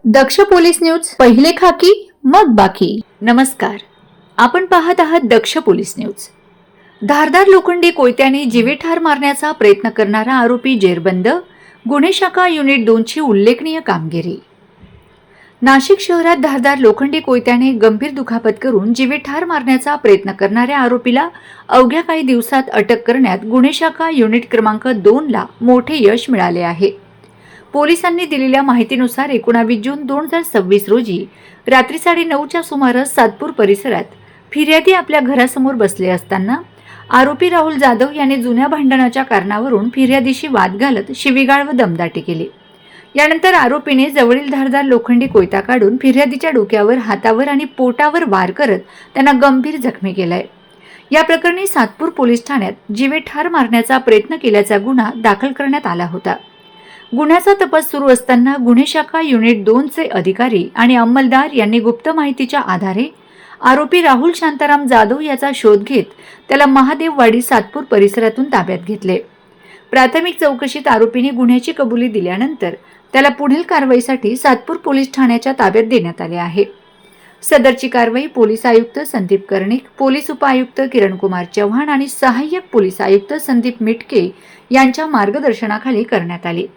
दक्ष police news, पहिले खाकी मग बाकी। नमस्कार, आपण पाहत आहात दक्ष पोलीस न्यूज। धारदार लोखंडी कोयत्याने जीवे ठार मारण्याचा प्रयत्न करणारा आरोपी जेरबंद, गुन्हे शाखा युनिट 2 ची उल्लेखनीय कामगिरी। नाशिक शहरात धारदार लोखंडी कोयत्याने गंभीर दुखापत करून जीवे ठार मारण्याचा प्रयत्न करणाऱ्या आरोपीला अवघ्या काही दिवसात अटक करण्यात गुन्हे शाखा युनिट क्रमांक 2 ला मोठे यश मिळाले आहे। पोलिसांनी दिलेल्या माहितीनुसार 19 जून 2026 रोजी रात्री 9:30च्या सुमारास सातपूर परिसरात फिर्यादी आपल्या घरासमोर बसले असताना आरोपी राहुल जाधव याने जुन्या भांडणाच्या कारणावरून फिर्यादीशी वाद घालत शिवीगाळ व दमदाटी केली। यानंतर आरोपीने जवळील धारदार लोखंडी कोयता काढून फिर्यादीच्या डोक्यावर, हातावर आणि पोटावर वार करत त्यांना गंभीर जखमी केलाय। या प्रकरणी सातपूर पोलीस ठाण्यात जीवे ठार मारण्याचा प्रयत्न केल्याचा गुन्हा दाखल करण्यात आला होता। गुन्ह्याचा तपास सुरू असताना गुन्हे शाखा युनिट 2 चे अधिकारी आणि अंमलदार यांनी गुप्त माहितीच्या आधारे आरोपी राहुल शांताराम जाधव याचा शोध घेत त्याला महादेववाडी सातपूर परिसरातून ताब्यात घेतले। प्राथमिक चौकशीत आरोपीने गुन्ह्याची कबुली दिल्यानंतर त्याला पुढील कारवाईसाठी सातपूर पोलीस ठाण्याच्या ताब्यात देण्यात आले आहे। सदरची कारवाई पोलीस आयुक्त संदीप कर्णिक, पोलीस उपायुक्त किरणकुमार चव्हाण आणि सहाय्यक पोलीस आयुक्त संदीप मिटके यांच्या मार्गदर्शनाखाली करण्यात आली।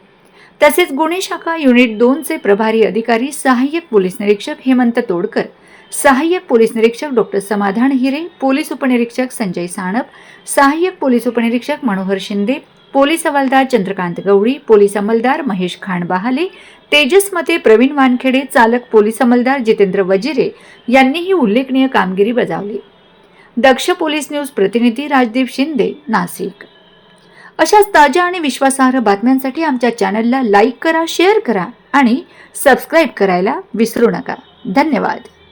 तसेच गुन्हे शाखा युनिट 2 चे प्रभारी अधिकारी सहाय्यक पोलीस निरीक्षक हेमंत तोडकर, सहाय्यक पोलीस निरीक्षक डॉक्टर समाधान हिरे, पोलीस उपनिरीक्षक संजय साणप, सहाय्यक पोलीस उपनिरीक्षक मनोहर शिंदे, पोलीस हवालदार चंद्रकांत गवळी, पोलीस अंमलदार महेश खान बहाले, तेजस मते, प्रवीण वानखेडे, चालक पोलीस अंमलदार जितेंद्र वजिरे यांनीही उल्लेखनीय कामगिरी बजावली। दक्ष पोलीस न्यूज प्रतिनिधी राजदीप शिंदे, नाशिक। अशाच ताज्या आणि विश्वासार्ह बातम्यांसाठी आमच्या चॅनलला लाईक करा, शेअर करा आणि सबस्क्राईब करायला विसरू नका। धन्यवाद।